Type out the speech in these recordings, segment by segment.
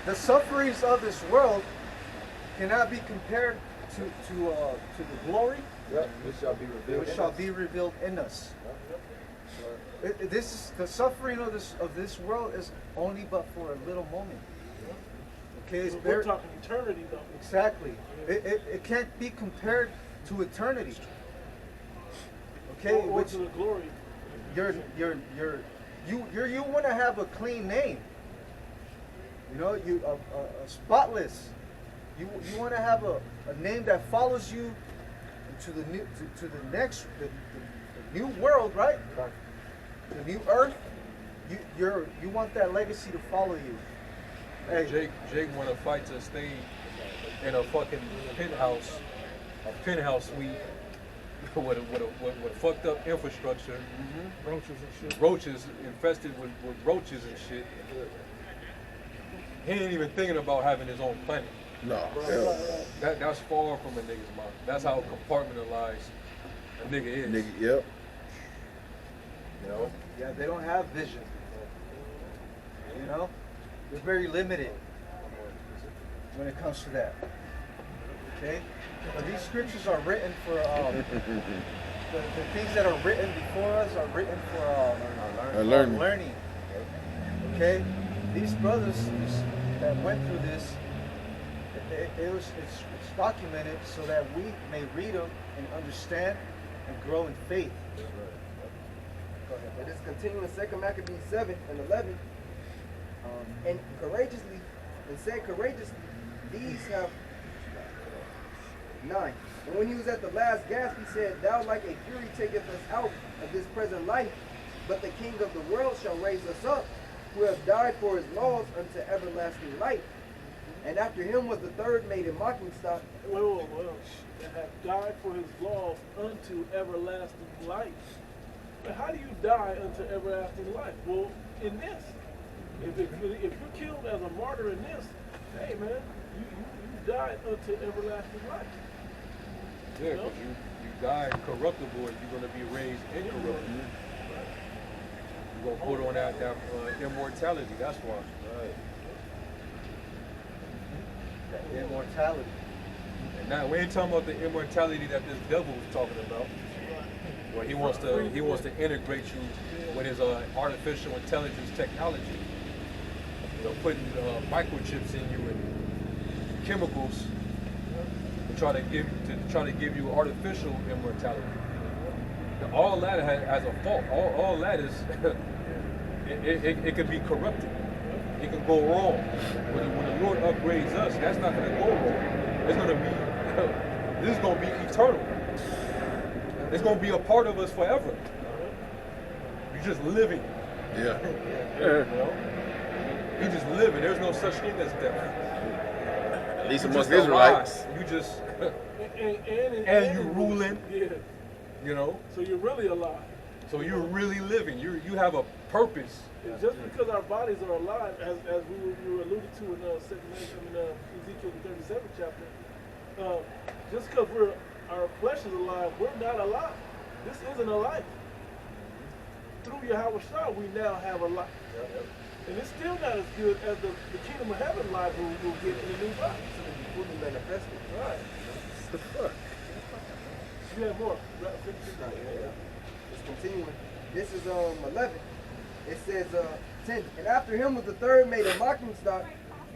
the sufferings of this world cannot be compared to the glory Yep, which shall be revealed. which shall be revealed in us. This is the suffering of this world is only but for a little moment. Okay, it's We're talking eternity, though. exactly. It can't be compared to eternity. Okay, Or which to the glory. you want to have a clean name. You know, a spotless. You want to have a name that follows you to the new to the next the new world, right? The new earth. You want that legacy to follow you. Hey, Jake want to fight to stay in a fucking penthouse suite with fucked up infrastructure, Roaches and shit. roaches infested with roaches and shit. He ain't even thinking about having his own planet. No. That's far from a nigga's mind. That's how compartmentalized a nigga is. Nigga, yep. You know? yeah, they don't have vision. You know, they're very limited when it comes to that. Okay, but these scriptures are written for the things that are written before us are written for learning. Okay, these brothers that went through this, it's documented so that we may read them and understand and grow in faith. It is continuing 2 Maccabees 7 and 11. And said courageously, these have 9. And when he was at the last gasp, he said, Thou like a fury taketh us out of this present life, but the King of the world shall raise us up, who have died for his laws unto everlasting life. And after him was the third made in mocking stock. Well, that have died for his laws unto everlasting life. But how do you die unto everlasting life? Well, in this. If you're killed as a martyr in this, hey man, you died unto everlasting life. Yeah, because you die corruptible, you're going to be raised incorruptible. You're going to put on that immortality, that's why. That immortality. And now we ain't talking about the immortality that this devil was talking about. Where he wants to integrate you with his artificial intelligence technology. You know, putting microchips in you and chemicals to try to give you artificial immortality. Now, all that has a fault. All that is it could be corrupted. It can go wrong. When the Lord upgrades us, that's not going to go wrong. It's going to be this is going to be eternal. It's going to be a part of us forever. You're just living. Yeah. You know? You're just living. There's no such thing as death. At least You're amongst just Israelites. alive. You just and you ruling. Yeah. You know. So you're really alive. So you're really living. You have a purpose. Just because our bodies are alive, as we were alluded to in Ezekiel the 37th chapter, just because our flesh is alive, we're not alive. This isn't a life. Through Yahweh Shah, we now have a life. And it's still not as good as the kingdom of heaven life we'll get in the new body. So to be fully manifested. Right. What the fuck? You have more. It's continuing. This is 11. It says 10. And after him was the third made a mocking stock,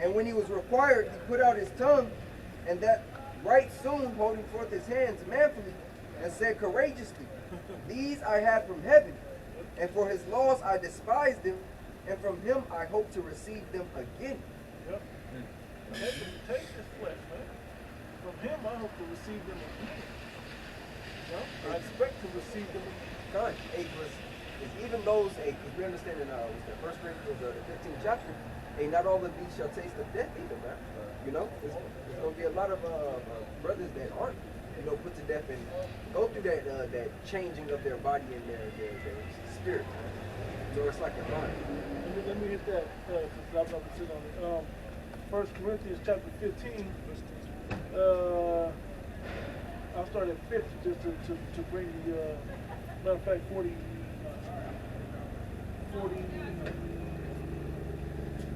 and when he was required, he put out his tongue, and that right soon holding forth his hands manfully, and said courageously, These I had from heaven, and for his laws I despised them, and from him I hope to receive them again. Yep. Take this flesh, man. From him I hope to receive them again. I expect to receive them again. Con, even those, because we understand in 1 Corinthians, the 15th chapter, not all of these shall taste of death either, man. You know, there's going to be a lot of brothers that aren't, put to death and go through that changing of their body and their spirit. So it's like a mind. Let me hit that, because I'm about to sit on it. 1 Corinthians chapter 15, I'll start at 50 just to bring the, matter of fact, 48.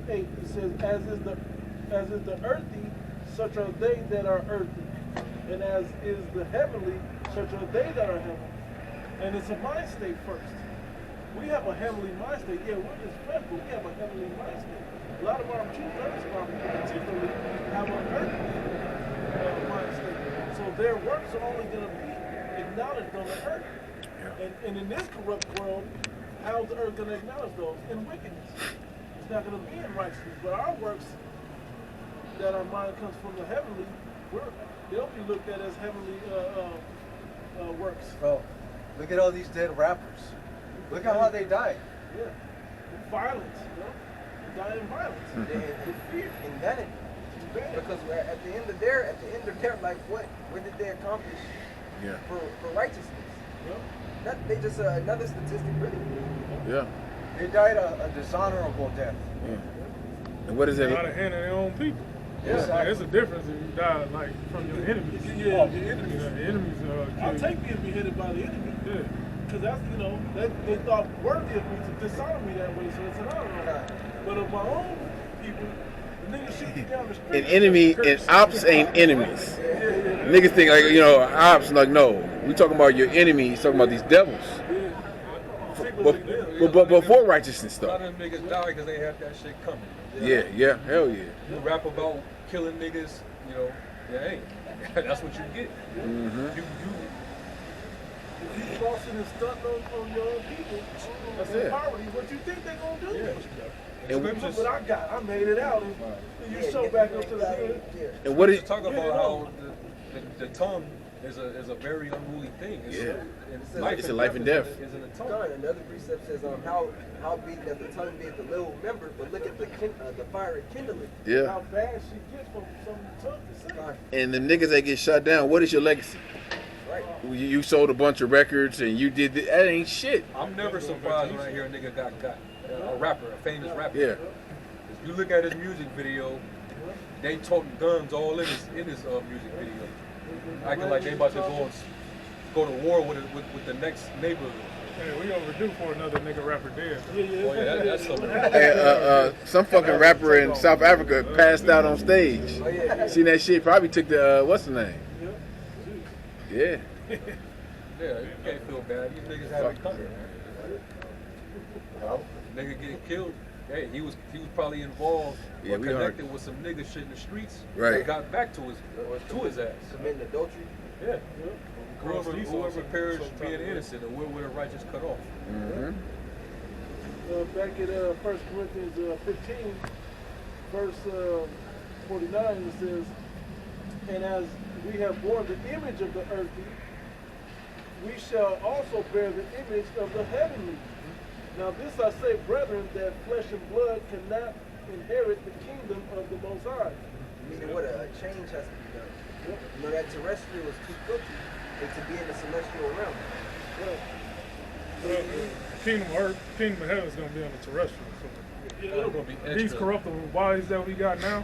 It says, as is the as is the earthy, such are they that are earthy. And as is the heavenly, such are they that are heavenly. And it's a mind state first. We have a heavenly mind state. Yeah, we're just flesh, but we have a heavenly mind state. A lot of our true earth prophets particularly have an earthly mind state. So their works are only going to be acknowledged on the earth. And in this corrupt world, how's the earth going to acknowledge those? In wickedness. It's not going to be in righteousness. But our works, that our mind comes from the heavenly, they'll be looked at as heavenly works. Bro, look at all these dead rappers. Look at how they died. Yeah. Violence, you know? They die in violence. In fear, in vanity. Because at the end of their life, what did they accomplish for righteousness? Yeah. They just another statistic, really. Yeah. They died a dishonorable death. And what is it? Out of hand of their own people. Yeah. Like, it's a difference if you die like from your enemies. Yeah, You know, the enemies. the enemies I'll kill take being beheaded by the enemy. you. Because that's, you know, they thought worthy of me to dishonor me that way, so it's an honor. But of my own people, the niggas shoot me down the street. An enemy and ops ain't enemies. Niggas think like, you know, ops, like, no. We talking about your enemies, talking about these devils. But before righteousness A lot stuff. of them niggas die because they had that shit coming. Yeah, hell yeah. You rap about killing niggas, you know, yeah, hey, that's what you get. You If you crossing and stunting on your own people, that's Yeah. in poverty. What you think they gonna do? yeah. And- Look what I got. I made it out. And you show back up to the hood. And what is Just talk about how the tongue is a very unruly thing. It's a life and death. Is in the tongue. God, another precept says, how be that the tongue be the little member, but look at the fire and kindling. Yeah. How bad she gets from some tongue to say. God, And the niggas that get shot down, what is your legacy? right? You sold a bunch of records and you did that ain't shit. I'm never surprised when I hear a nigga got a rapper, a famous rapper. Yeah. If you look at his music video, they toting guns all in his music video, acting like they about to go to war with the next neighborhood. Hey, we overdue for another nigga rapper dead. Oh yeah, that's something. And, some fucking rapper in South Africa passed out on stage. Oh yeah. Seen that shit? Probably took the what's the name? Yeah. Yeah, you can't feel bad. These niggas have it coming. Nigga getting killed. Hey, he was probably involved Yeah, or we connected with some nigga shit in the streets. Right. That got back to his ass. Committing adultery. Yeah. Whoever Cross these perished some being type of way. innocent, and where the righteous cut off. Mm-hmm. Back at 1 Corinthians 15, verse 49, it says, and as we have borne the image of the earthly, we shall also bear the image of the heavenly. Now this I say, brethren, that flesh and blood cannot inherit the kingdom of the Most High. Meaning what a change has to be done. You know, that terrestrial is too filthy and to be in the celestial realm. Kingdom of heaven is gonna be on the terrestrial. So It's gonna be these extra. corruptible bodies that we got now,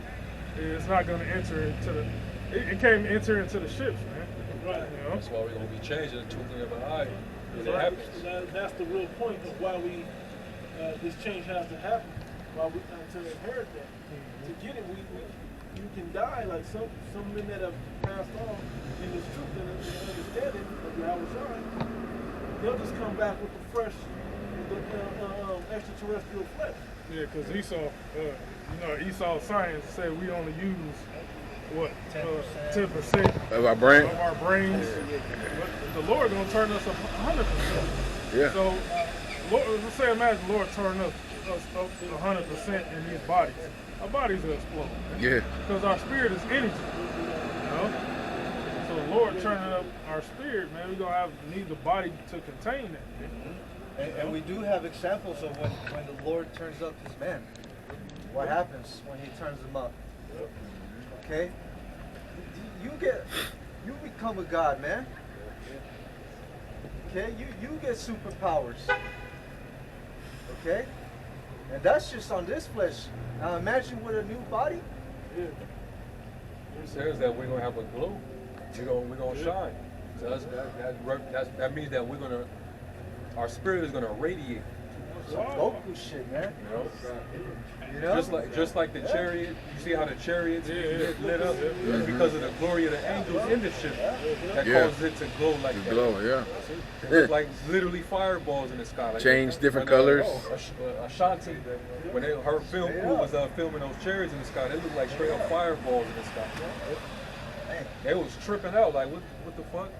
it's not gonna enter into the. It can't enter into the ships, man. Right. You know? That's why we're gonna be changing the twinkling of an eye when it Right. happens. That's the real point of why we this change has to happen. Why we to inherit that. To get it, you can die like some men that have passed on in this truth and understanding of Yahweh Shai. They'll just come back with the fresh, extraterrestrial flesh. Yeah, because Esau science said we only use what 10% Of our brain. of our brains. But the Lord gonna turn us 100%. Yeah. So, Lord, let's say imagine the Lord turning us up 100% in these bodies. Our bodies will explode. Yeah. Because our spirit is energy. You know? So the Lord turning up our spirit, man, we're gonna need the body to contain that. And we do have examples of when the Lord turns up his men. What happens when he turns them up? Okay? You become a god, man. Okay? You get superpowers. Okay? And that's just on this flesh. Now imagine with a new body. Yeah. It says that we're gonna have a glow. We're gonna shine. So that means that our spirit is gonna radiate. Some Goku shit, man. You know? You know? Just like the chariot, you see how the chariots get lit up? It's because of the glory of the angels in the ship that Yeah. causes it to glow like The that. glow, yeah. It's like literally fireballs in the sky. Like Change different when, colors. Ashanti, when her film crew was filming those chariots in the sky, they looked like straight up fireballs in the sky. They was tripping out like, what the fuck?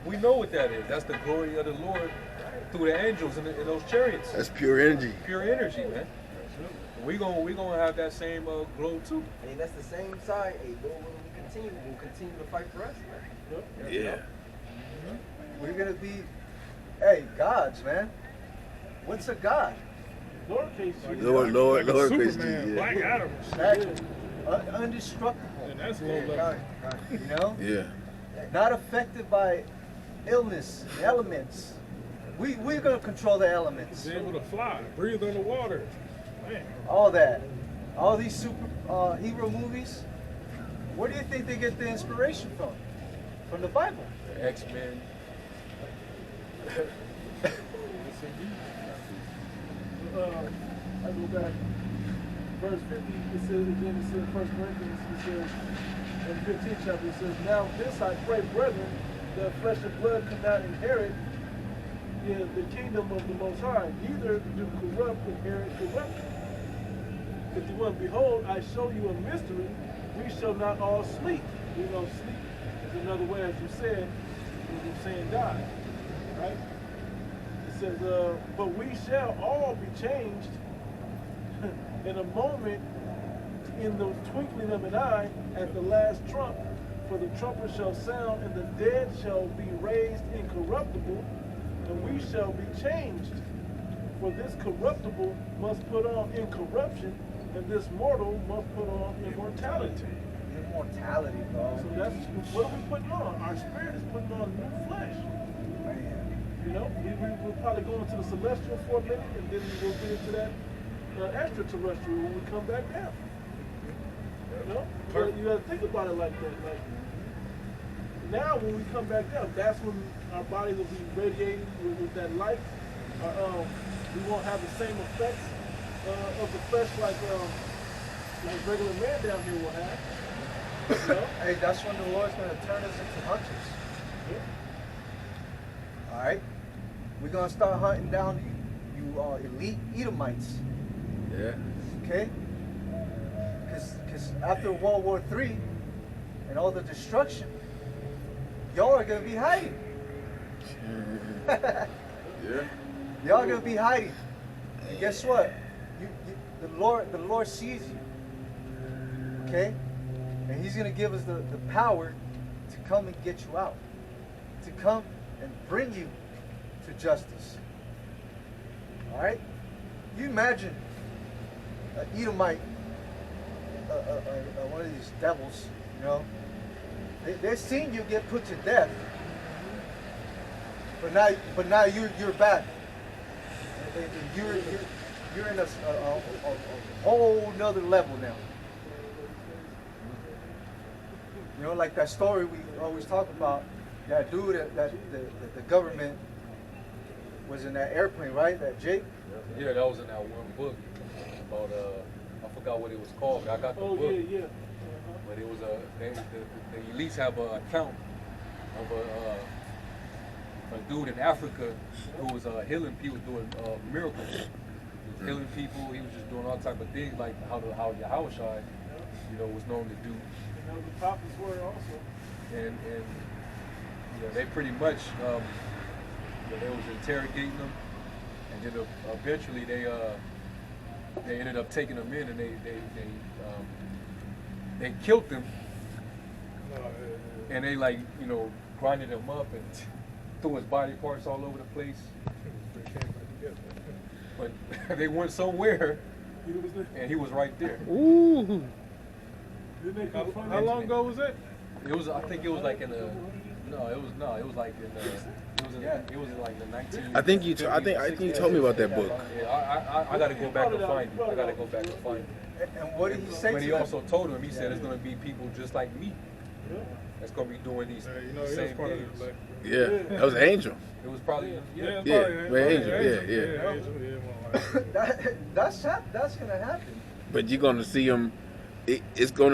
We know what that is. That's the glory of the Lord through the angels in those chariots. That's pure energy. Pure energy, man. We gonna have that same glow too. Hey, that's the same side. Hey, Lord, when we we'll continue to fight for us. Man. Yeah. We're gonna be, hey, gods, man. What's a god? Lowercase g. Lord, Superman, Christy, Black Adam. Exactly. Indestructible. And that's low level. You know, yeah. not affected by illness, elements. We're gonna control the elements. He's able to fly, breathe underwater. Man. All that, all these super hero movies. Where do you think they get the inspiration from? From the Bible. X-Men. I go back. Verse 50, it says, again, it says, 1 Corinthians, it says, in the 15th chapter, it says, now this I pray, brethren, that flesh and blood cannot inherit the kingdom of the Most High, neither do corrupt inherit corruption. 51, behold, I show you a mystery, we shall not all sleep. We know sleep is another way, as you said, you're saying die, right? It says, but we shall all be changed in a moment, in the twinkling of an eye, at the last trump. For the trumpet shall sound, and the dead shall be raised incorruptible, and we shall be changed. For this corruptible must put on incorruption, and this mortal must put on immortality. Immortality, bro. So that's what are we putting on? Our spirit is putting on new flesh. You know, we'll probably go into the celestial for a minute, and then we'll get into that extraterrestrial when we come back down. You know, you got to think about it like that. Like now, when we come back down, that's when our bodies will be radiating with that light. We won't have the same effects of the flesh like regular man down here will have. You know? Hey, that's when the Lord's gonna turn us into hunters. Yeah. All right, we're gonna start hunting down you elite Edomites. Yeah. Okay? Because after World War III and all the destruction, y'all are gonna be hiding. Yeah. Y'all are gonna be hiding. And guess what? The Lord sees you. Okay? And He's gonna give us the power to come and get you out. To come and bring you to justice. Alright? You imagine an Edomite, one of these devils, you know, they're seeing you get put to death, but now you're back. And you're in a whole nother level now. You know, like that story we always talk about, that dude that the government was in that airplane, right? That Jake. Yeah, that was in that one book about I forgot what it was called. I got the book. Yeah. But it was the elites have an account of a dude in Africa who was healing people, doing miracles. He was healing people. He was just doing all type of things like how Yahushua, was known to do. And the prophets were also. And they pretty much they was interrogating them, and then eventually they ended up taking them in, and they killed them, and they grinded him up and threw his body parts all over the place. But they went somewhere, and he was right there. Ooh. How long ago was that? It was, I think it was like in the, it was like in the 19. I think you told me about that book. Yeah, I got to go back and find it. I got to go back and find it. And what did he say But to he them? also told him, he said it's going to be people just like me that's going to be doing these same things. Yeah, that was Angel. It was probably, Yeah, Angel. Yeah. That's gonna happen. but you're gonna see them. It's gonna